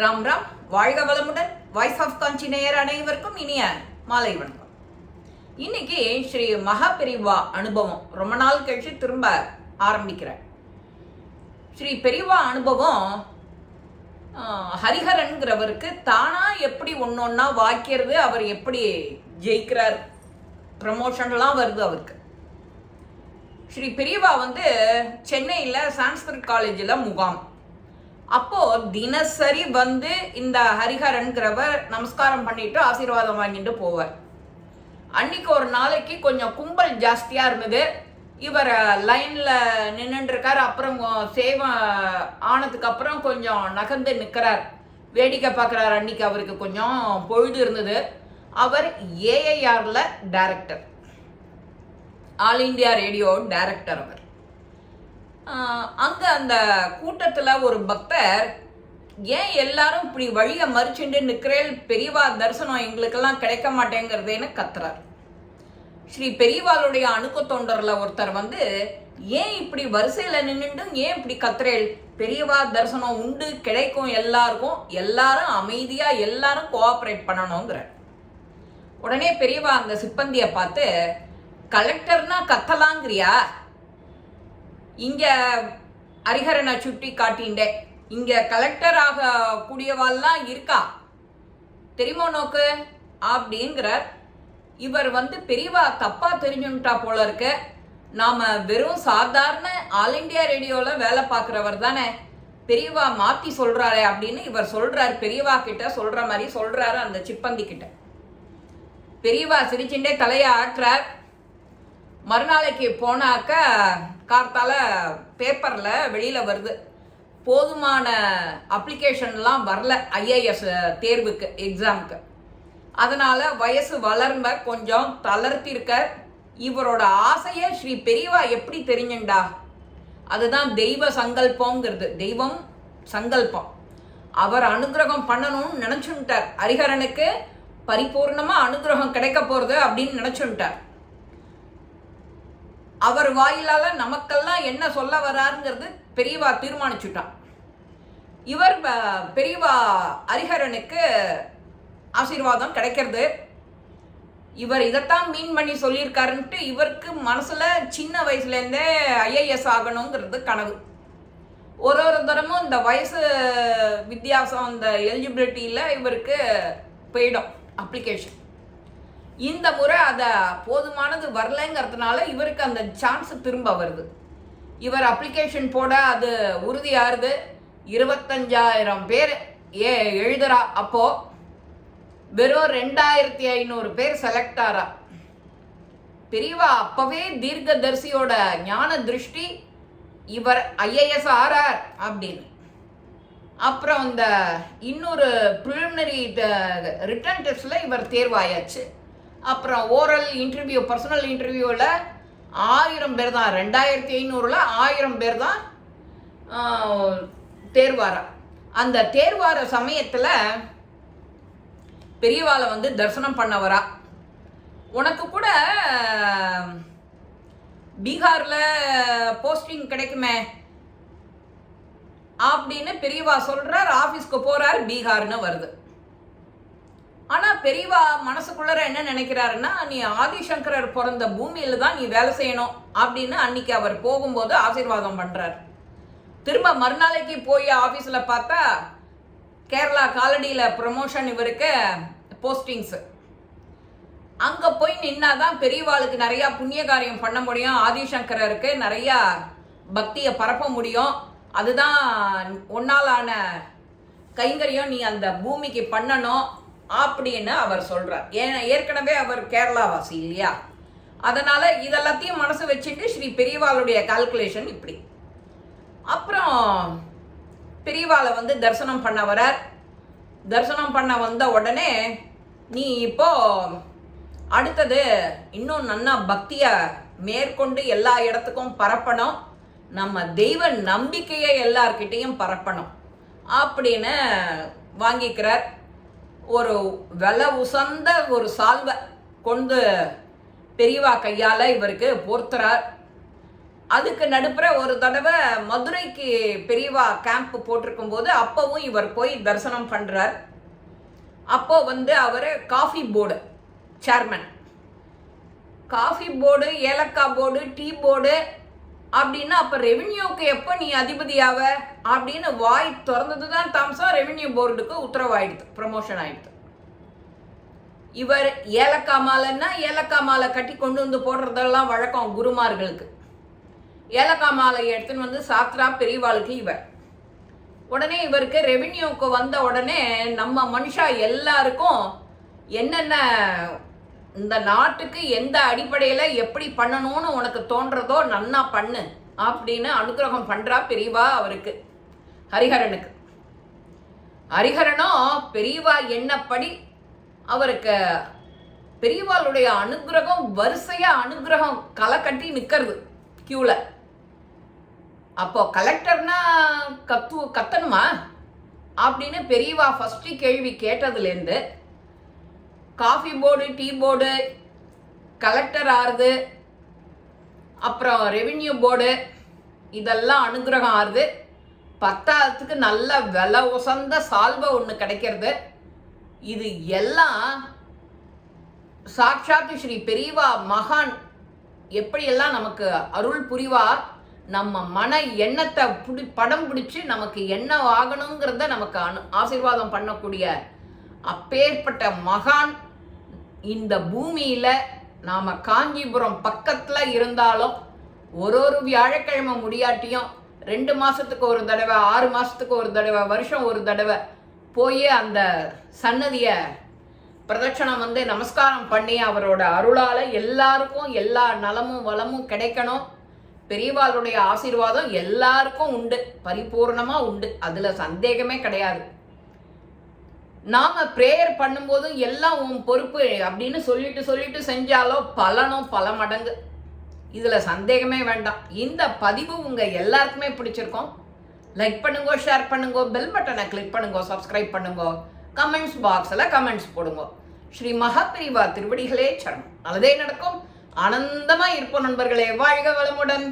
ராம் ராம். வாழ்க வளமுடன். Voice of காஞ்சி நேயர் அனைவருக்கும் இனிய மாலை வணக்கம். இன்னைக்கு ஸ்ரீ மகாபெரிவா அனுபவம் ரொம்ப நாள் கழிச்சு திரும்ப ஆரம்பிக்கிறேன். ஸ்ரீ பெரிவா அனுபவம் ஹரிஹரன்கிறவருக்கு தானா எப்படி ஒன்னொன்னா வாய்க்கிறது, அவர் எப்படி ஜெயிக்கிறார், ப்ரமோஷன்லாம் வருது அவருக்கு. ஸ்ரீ பெரியவா சென்னையில் சான்ஸ்கிரிட் காலேஜில் முகாம். அப்போ தினசரி இந்த ஹரிஹரன்கிறவர் நமஸ்காரம் பண்ணிட்டு ஆசீர்வாதம் வாங்கிட்டு போவார். அன்னைக்கு ஒரு நாளைக்கு கொஞ்சம் கும்பல் ஜாஸ்தியா இருந்தது. இவர் லைன்ல நின்றுட்டு இருக்கார். அப்புறம் சேவை ஆனதுக்கு அப்புறம் கொஞ்சம் நகர்ந்து நிற்கிறார், வேடிக்கை பார்க்குறார். அன்னைக்கு அவருக்கு கொஞ்சம் பொழுது இருந்தது. அவர் ஏஐஆர்ல director, all India radio director. அவர் அங்க அந்த கூட்டத்துல ஒரு பக்தர், ஏன் எல்லாரும் இப்படி வழியை மறிச்சுட்டு நிக்கிறேன், பெரியவா தரிசனம் எங்களுக்கெல்லாம் கிடைக்க மாட்டேங்கிறதுன்னு கத்துறார். ஸ்ரீ பெரியவாளுடைய அணுக்க தொண்டர்ல ஒருத்தர் ஏன் இப்படி வரிசையில நின்றுட்டு ஏன் இப்படி கத்துறேள், பெரியவா தரிசனம் உண்டு, கிடைக்கும் எல்லாருக்கும், எல்லாரும் அமைதியா எல்லாரும் கோஆபரேட் பண்ணணுங்கிற. உடனே பெரியவா அந்த சிப்பந்திய பார்த்து, கலெக்டர்னா கத்தலாங்கிறியா, இங்க ஹரிஹரனை சுட்டி காட்டிண்டே, இங்க கலெக்டர் ஆக கூடியவாள்லாம் இருக்கா தெரியுமோ நோக்கு அப்படிங்கிறார். இவர் பெரியவா தப்பா தெரிஞ்சுட்டா போல இருக்கு, நாம வெறும் சாதாரண ஆல் இண்டியா ரேடியோல வேலை பார்க்கிறவர் தானே, பெரியவா மாத்தி சொல்றாரு அப்படின்னு இவர் சொல்றாரு. பெரியவா கிட்ட சொல்ற மாதிரி சொல்றாரு அந்த சிப்பந்தி கிட்ட. பெரியவா சிரிச்சுட்டே தலையை ஆற்றார். மறுநாளைக்கு போனாக்க கார்த்தால பேப்பர்ல வெளியில வருது, போதுமான அப்ளிகேஷன்லாம் வரல ஐஏஎஸ் தேர்வுக்கு, எக்ஸாமுக்கு. அதனால வயசு வளர்ந்த கொஞ்சம் தளர்த்திருக்க. இவரோட ஆசைய ஸ்ரீ பெரியவா எப்படி தெரிஞ்சுண்டா, அதுதான் தெய்வ சங்கல்பங்கிறது. தெய்வம் சங்கல்பம், அவர் அனுகிரகம் பண்ணணும்னு நினைச்சுட்டார். ஹரிஹரனுக்கு பரிபூர்ணமா அனுகிரகம் கிடைக்க போறது அப்படின்னு நினைச்சுட்டார். அவர் வாயிலால நமக்கெல்லாம் என்ன சொல்ல வராருங்கிறது பெரியவா தீர்மானிச்சுட்டான். இவர் பெரியவா ஹரிஹரனுக்கு ஆசீர்வாதம் கிடைக்கிறது. இவர் இதைத்தான் மீன் பண்ணி சொல்லியிருக்காருன்ட்டு இவருக்கு மனசுல சின்ன வயசுலேருந்தே ஐஏஎஸ் ஆகணுங்கிறது கனவு. ஒரு தரமும் இந்த வயசு வித்தியாசம், இந்த எலிஜிபிலிட்டியில் இவருக்கு போயிடும் அப்ளிகேஷன். இந்த முறை அதை போதுமானது வரலைங்கிறதுனால இவருக்கு அந்த சான்ஸ் திரும்ப வருது. இவர் அப்ளிகேஷன் போட அது உறுதியாகுது. 25,000 பேர் எழுதுறா. அப்போ வெறும் 2,500 பேர் செலக்ட் ஆறா. பெரியவா அப்பவே தீர்க்கதரிசியோட ஞான திருஷ்டி, இவர் ஐஏஎஸ் ஆறார் அப்படின்னு. அப்புறம் இந்த இன்னொரு ப்ரிலிமினரி ரிட்டன் டெஸ்ட்ல இவர் தேர்வாயாச்சு. அப்புறம் ஓரல் இன்டர்வியூ, பர்சனல் இன்டர்வியூவில் 1000 பேர் தான், 2,500ல் 1000 பேர் தான் தேர்வாரா. அந்த தேர்வார சமயத்தில் பெரியவாளை தரிசனம் பண்ண வரா. உனக்கு கூட பீகாரில் போஸ்டிங் கிடைக்குமே அப்படின்னு பெரியவா சொல்றார். ஆஃபீஸ்க்கு போறார், பீகார்னு வருது. ஆனா பெரியவா மனசுக்குள்ளர என்ன நினைக்கிறாருன்னா, நீ ஆதிசங்கரர் பிறந்த பூமியில தான் நீ வேலை செய்யணும் அப்படின்னு அன்னைக்கு அவர் போகும்போது ஆசீர்வாதம் பண்றார். திரும்ப மறுநாளைக்கு போய் ஆபீஸ்ல பார்த்தா கேரளா காலடியில ப்ரமோஷன், இவருக்கு போஸ்டிங்ஸ். அங்க போய் நின்னாதான் பெரியவாளுக்கு நிறைய புண்ணிய காரியம் பண்ண முடியும், ஆதிசங்கரருக்கு நிறைய பக்தியை பரப்ப முடியும். அதுதான் ஒன்னாலான கைங்கரியம், நீ அந்த பூமிக்கு பண்ணணும் அப்படின்னு அவர் சொல்றார். ஏற்கனவே அவர் கேரளாவாசி இல்லையா, அதனால இதெல்லாத்தையும் மனசு வச்சுட்டு ஸ்ரீ பெரியவாளுடைய கால்குலேஷன் இப்படி. அப்புறம் பெரியவாளை தரிசனம் பண்ண வரார். தரிசனம் பண்ண வந்த உடனே, நீ இப்போ அடுத்தது இன்னும் நன்னா பக்திய மேற்கொண்டு எல்லா இடத்துக்கும் பரப்பணும், நம்ம தெய்வ நம்பிக்கையை எல்லார்கிட்டையும் பரப்பணும் அப்படின்னு வாங்கிக்கிறார். ஒரு விலை உசந்த ஒரு சால்வை கொண்டு பெரியவா கையால் இவருக்கு போர்த்துறார். அதுக்கு நடுப்புற ஒரு தடவை மதுரைக்கு பெரியவா கேம்ப் போட்டிருக்கும் போது அப்பவும் இவர் போய் தரிசனம் பண்றார். அப்போ அவர் coffee board chairman. Coffee board, ஏலக்காய் போர்டு, டீ போர்டு அப்படின்னா அப்போ ரெவென்யூக்கு எப்போ நீ அதிபதியாவ அப்படின்னு வாய் திறந்தது தான் தாமசம் ரெவென்யூ போர்டுக்கு உத்தரவாயிடுது, ப்ரமோஷன் ஆயிடுது. இவர் ஏலக்காய் மாலைன்னா ஏலக்காய் மாலை கட்டி கொண்டு வந்து போடுறதெல்லாம் வழக்கம் குருமார்களுக்கு. ஏலக்காய் மாலை எடுத்துன்னு வந்து சாத்ரா பெரியவாளுக்கு இவர். உடனே இவருக்கு ரெவென்யூக்கு வந்த உடனே நம்ம மனுஷா எல்லாருக்கும் என்னென்ன இந்த நாட்டுக்கு எந்த அடிப்படையில் எப்படி பண்ணணும்னு உனக்கு தோன்றதோ நன்னா பண்ணு அப்படின்னு அனுகிரகம் பண்றா பெரியவா அவருக்கு, ஹரிஹரனுக்கு. ஹரிஹரனும் பெரியவா என்னப்படி அவருக்கு பெரியவாளுடைய அனுகிரகம் வரிசையா அனுகிரகம் களை கட்டி நிற்கிறது கியூல. அப்போ கலெக்டர்னா கத்தணுமா அப்படின்னு பெரியவா ஃபர்ஸ்ட் கேள்வி கேட்டதுலேருந்து coffee board, tea board, collector ஆறுது, அப்புறம் ரெவென்யூ போர்டு, இதெல்லாம் அனுகிரகம் ஆறுது. பத்தாயிரத்துக்கு நல்ல விலை உசந்த சால்வை ஒன்று கிடைக்கிறது. இது எல்லாம் சாட்சாத்து ஸ்ரீ பெரியவா மகான் எப்படியெல்லாம் நமக்கு அருள் புரிவார். நம்ம மன எண்ணத்தை படம் பிடிச்சி நமக்கு என்ன ஆகணுங்கிறத நமக்கு ஆசீர்வாதம் பண்ணக்கூடிய அப்பேற்பட்ட மகான் இந்த பூமியில நாம காஞ்சிபுரம் பக்கத்துல இருந்தாலும் ஒரு வியாழக்கிழமை முடியாட்டியும் 2 மாசத்துக்கு ஒரு தடவை, 6 மாசத்துக்கு ஒரு தடவை, வருஷம் ஒரு தடவை போய் அந்த சன்னதிய பிரதட்சணம் நமஸ்காரம் பண்ணி அவரோட அருளால எல்லாருக்கும் எல்லா நலமும் வளமும் கிடைக்கணும். பெரியவாளுடைய ஆசீர்வாதம் எல்லாருக்கும் உண்டு, பரிபூர்ணமா உண்டு, அதுல சந்தேகமே கிடையாது. நாம பிரேயர் பண்ணும்போது எல்லாம் உன் பொறுப்பு அப்படின்னு சொல்லிட்டு செஞ்சாலோ பலனும் பல மடங்கு, இதுல சந்தேகமே வேண்டாம். இந்த பதிவு உங்க எல்லாருக்குமே பிடிச்சிருக்கும். லைக் பண்ணுங்க, ஷேர் பண்ணுங்க, பெல் பட்டனை கிளிக் பண்ணுங்க, சப்ஸ்கிரைப் பண்ணுங்க, கமெண்ட்ஸ் பாக்ஸ்ல கமெண்ட்ஸ் போடுங்க. ஸ்ரீ மகாபெரிவா திருவடிகளே சரணம். நல்லதே நடக்கும். ஆனந்தமா இருப்போம் நண்பர்களே. வாழ்க வளமுடன்.